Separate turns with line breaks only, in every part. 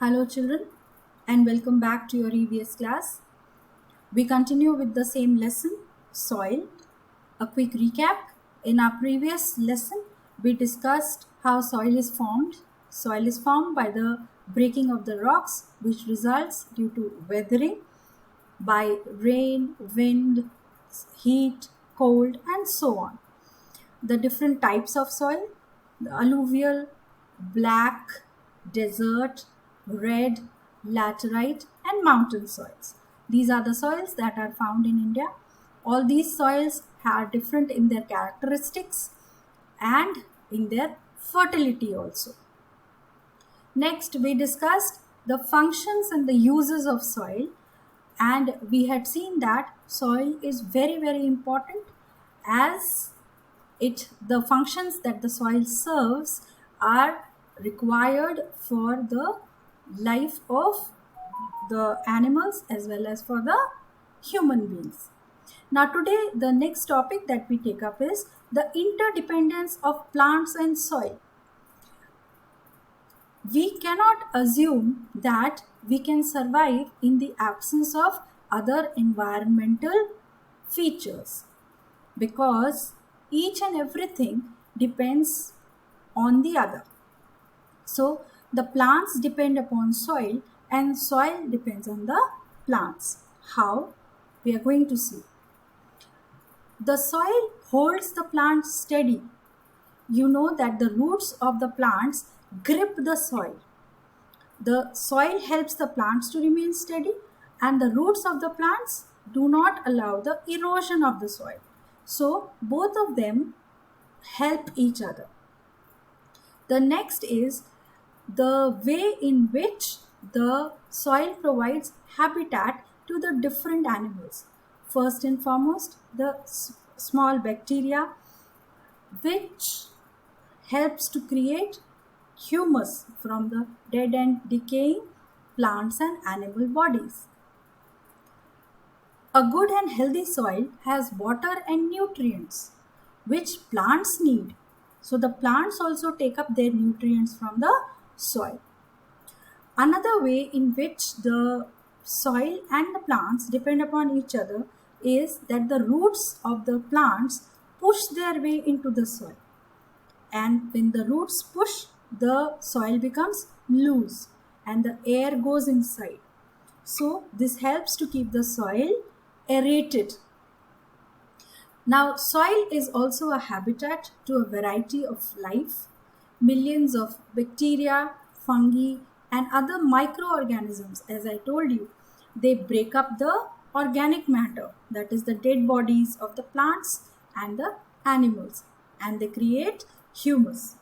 Hello children and welcome back to your EVS class. We continue with the same lesson, soil. A quick recap. In our previous lesson, we discussed how soil is formed. Soil is formed by the breaking of the rocks which results due to weathering by rain, wind, heat, cold and so on. The different types of soil, the alluvial, black, desert, red, laterite and mountain soils. These are the soils that are found in India. All these soils are different in their characteristics and in their fertility also. Next, we discussed the functions and the uses of soil, and we had seen that soil is very important as the functions that the soil serves are required for the life of the animals as well as for the human beings. Now today the next topic that we take up is the interdependence of plants and soil. We cannot assume that we can survive in the absence of other environmental features, because each and everything depends on the other. So the plants depend upon soil and soil depends on the plants. How? We are going to see. The soil holds the plants steady. You know that the roots of the plants grip the soil. The soil helps the plants to remain steady and the roots of the plants do not allow the erosion of the soil. So both of them help each other. The next is the way in which the soil provides habitat to the different animals. First and foremost, the small bacteria which helps to create humus from the dead and decaying plants and animal bodies. A good and healthy soil has water and nutrients which plants need. So the plants also take up their nutrients from the soil. Another way in which the soil and the plants depend upon each other is that the roots of the plants push their way into the soil. And when the roots push, the soil becomes loose and the air goes inside. So this helps to keep the soil aerated. Now, soil is also a habitat to a variety of life. Millions of bacteria, fungi, and other microorganisms, as I told you, they break up the organic matter, that is the dead bodies of the plants and the animals, and they create humus.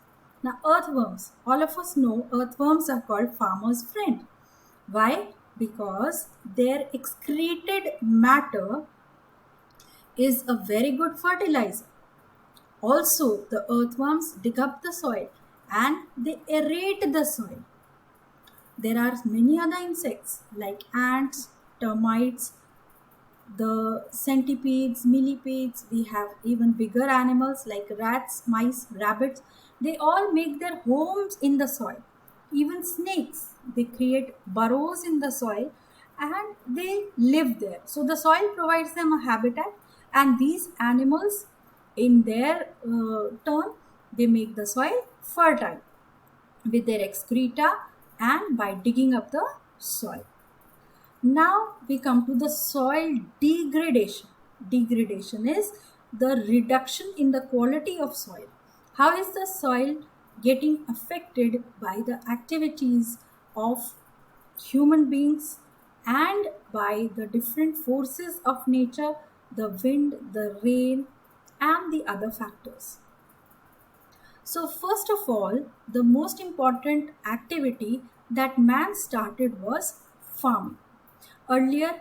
Now, earthworms, all of us know earthworms are called farmer's friend. Why? Because their excreted matter is a very good fertilizer. Also, the earthworms dig up the soil and they aerate the soil. There are many other insects like ants, termites, the centipedes, millipedes. We have even bigger animals like rats, mice, rabbits. They all make their homes in the soil. Even snakes, they create burrows in the soil and they live there. So the soil provides them a habitat, and these animals in their turn, they make the soil fertile with their excreta and by digging up the soil. Now we come to the soil degradation. Degradation is the reduction in the quality of soil. How is the soil getting affected by the activities of human beings and by the different forces of nature, the wind, the rain, and the other factors? So, first of all, the most important activity that man started was farming. Earlier,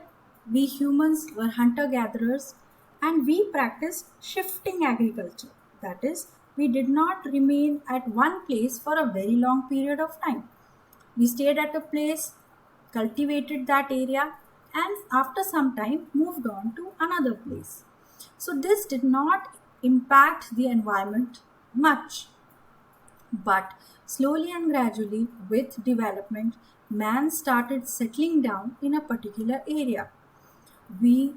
we humans were hunter gatherers and we practiced shifting agriculture. That is, we did not remain at one place for a very long period of time. We stayed at a place, cultivated that area, and after some time moved on to another place. So, this did not impact the environment much. But slowly and gradually, with development, man started settling down in a particular area. We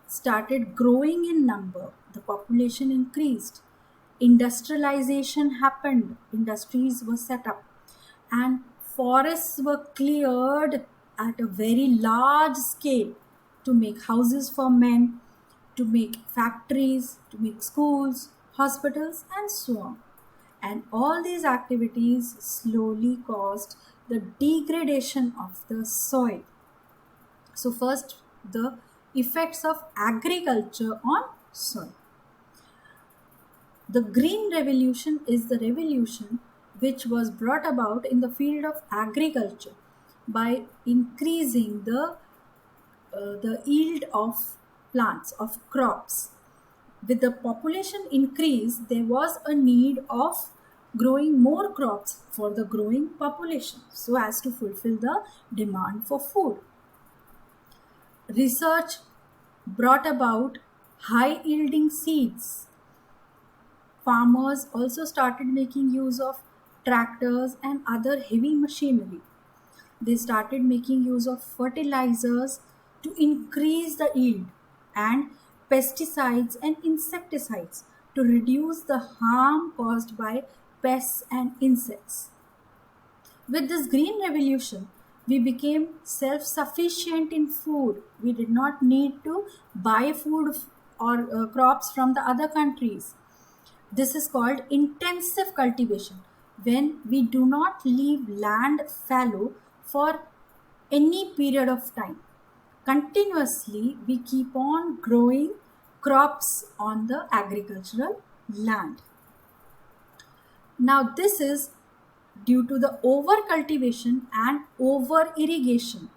started growing in number, the population increased, industrialization happened, industries were set up, and forests were cleared at a very large scale to make houses for men, to make factories, to make schools, hospitals, and so on. And all these activities slowly caused the degradation of the soil. So, first, the effects of agriculture on soil. The Green Revolution is the revolution which was brought about in the field of agriculture by increasing the yield of plants, of crops. With the population increase, there was a need of growing more crops for the growing population so as to fulfill the demand for food. Research brought about high yielding seeds. Farmers also started making use of tractors and other heavy machinery. They started making use of fertilizers to increase the yield, and pesticides and insecticides to reduce the harm caused by pests and insects. With this green revolution, we became self sufficient in food. We did not need to buy food or crops from the other countries. This is called intensive cultivation, when we do not leave land fallow for any period of time. Continuously, we keep on growing crops on the agricultural land. Now, this is due to the over cultivation and over irrigation.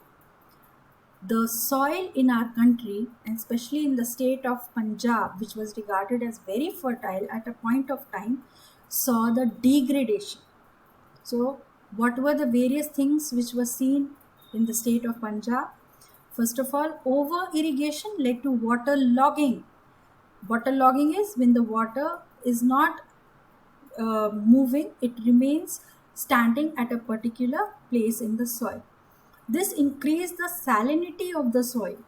The soil in our country, and especially in the state of Punjab, which was regarded as very fertile at a point of time, saw the degradation. So, what were the various things which were seen in the state of Punjab? First of all, over irrigation led to water logging. Water logging is when the water is not moving, it remains standing at a particular place in the soil. This increased the salinity of the soil,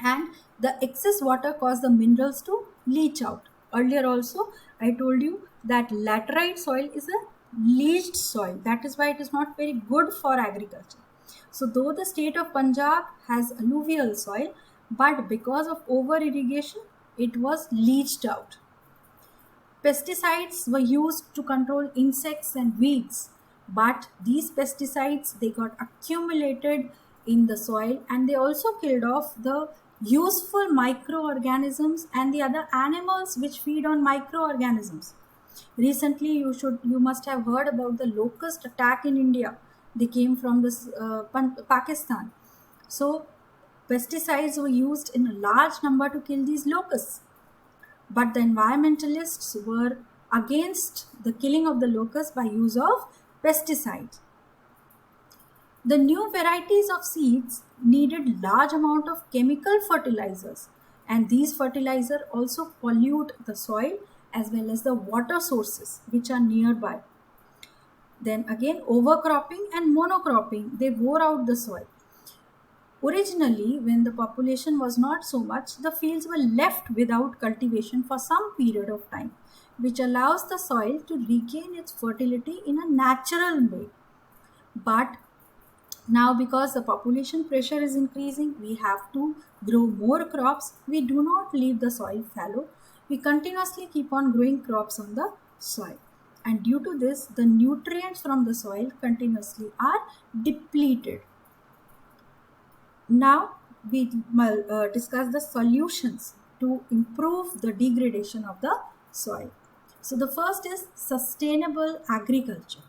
and the excess water caused the minerals to leach out. Earlier also, I told you that laterite soil is a leached soil. That is why it is not very good for agriculture. So, though the state of Punjab has alluvial soil, but because of over irrigation, it was leached out. Pesticides were used to control insects and weeds, but these pesticides, they got accumulated in the soil, and they also killed off the useful microorganisms and the other animals which feed on microorganisms. Recently, you must have heard about the locust attack in India. They came from this Pakistan. So pesticides were used in a large number to kill these locusts. But the environmentalists were against the killing of the locusts by use of pesticides. The new varieties of seeds needed large amount of chemical fertilizers, and these fertilizers also pollute the soil as well as the water sources which are nearby. Then again, overcropping and monocropping, they wore out the soil. Originally, when the population was not so much, the fields were left without cultivation for some period of time, which allows the soil to regain its fertility in a natural way. But now, because the population pressure is increasing, we have to grow more crops. We do not leave the soil fallow. We continuously keep on growing crops on the soil. And due to this, the nutrients from the soil continuously are depleted. Now, we discuss the solutions to improve the degradation of the soil. So, the first is sustainable agriculture.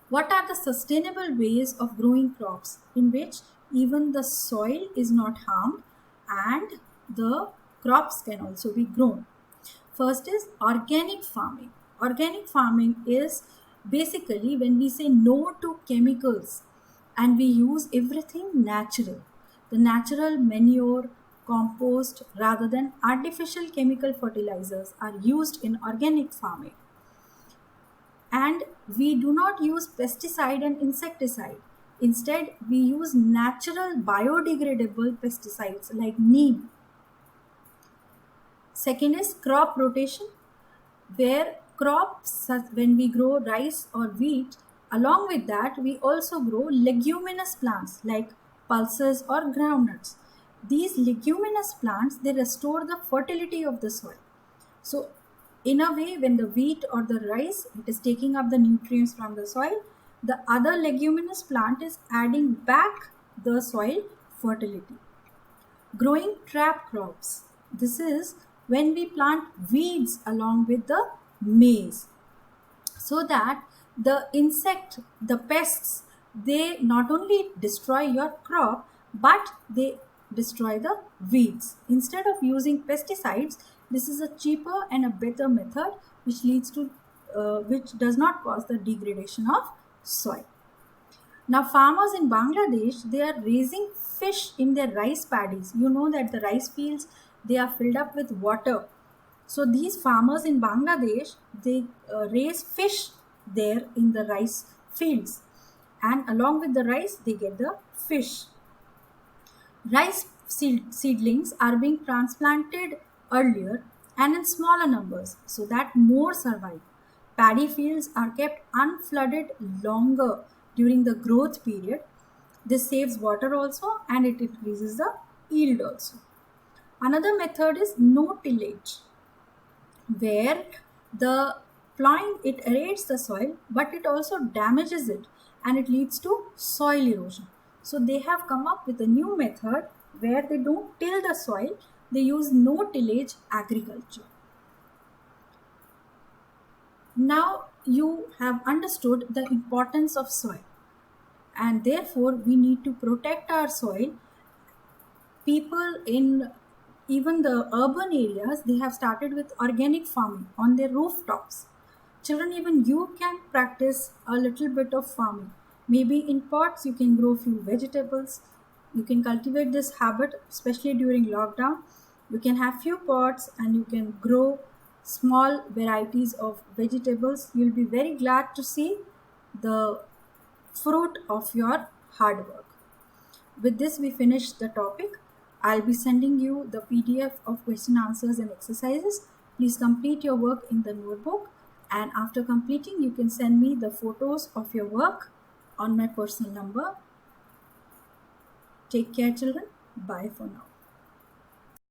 What are the sustainable ways of growing crops in which even the soil is not harmed and the crops can also be grown? First is organic farming. Organic farming is basically when we say no to chemicals and we use everything natural. The natural manure, compost rather than artificial chemical fertilizers are used in organic farming. And we do not use pesticide and insecticide. Instead, we use natural biodegradable pesticides like neem. Second is crop rotation, where when we grow rice or wheat, along with that we also grow leguminous plants like pulses or groundnuts. These leguminous plants, they restore the fertility of the soil. So in a way, when the wheat or the rice, it is taking up the nutrients from the soil, the other leguminous plant is adding back the soil fertility. Growing trap crops. This is when we plant weeds along with the maize, so that the pests, they not only destroy your crop, but they destroy the weeds. Instead of using pesticides, this is a cheaper and a better method which does not cause the degradation of soil. Now farmers in Bangladesh, they are raising fish in their rice paddies. You know that the rice fields, they are filled up with water. So these farmers in Bangladesh, they raise fish there in the rice fields, and along with the rice they get the fish. Rice seedlings are being transplanted earlier and in smaller numbers so that more survive. Paddy fields are kept unflooded longer during the growth period. This saves water also, and it increases the yield also. Another method is no tillage, where the plowing, it aerates the soil, but it also damages it and it leads to soil erosion. So they have come up with a new method where they don't till the soil, they use no tillage agriculture. Now you have understood the importance of soil, and therefore we need to protect our soil. People in even the urban areas, they have started with organic farming on their rooftops. Children, even you can practice a little bit of farming. Maybe in pots you can grow few vegetables. You can cultivate this habit, especially during lockdown. You can have few pots and you can grow small varieties of vegetables. You'll be very glad to see the fruit of your hard work. With this, we finish the topic. I'll be sending you the PDF of question answers and exercises. Please complete your work in the notebook, and after completing, you can send me the photos of your work on my personal number. Take care, children. Bye for now.